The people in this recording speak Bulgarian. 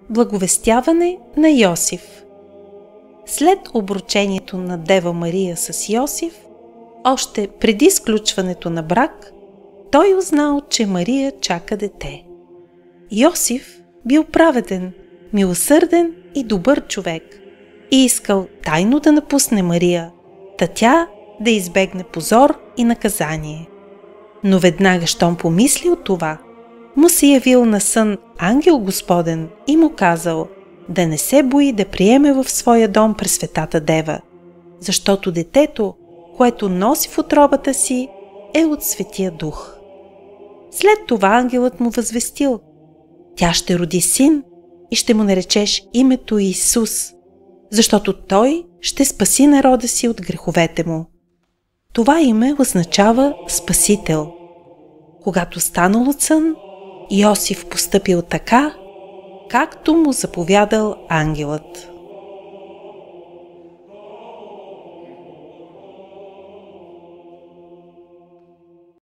Благовестяване на Йосиф. След обручението на Дева Мария с Йосиф, още преди сключването на брак, той узнал, че Мария чака дете. Йосиф бил праведен, милосърден и добър човек и искал тайно да напусне Мария, та тя да избегне позор и наказание. Но веднага, щом помислил това, му се явил на сън ангел Господен и му казал да не се бои да приеме в своя дом Пресветата Дева, защото детето, което носи в утробата си, е от Светия Дух. След това ангелът му възвестил: тя ще роди син и ще му наречеш името Исус, защото той ще спаси народа си от греховете му. Това име означава Спасител. Когато станал от сън, Йосиф постъпил така, както му заповядал ангелът.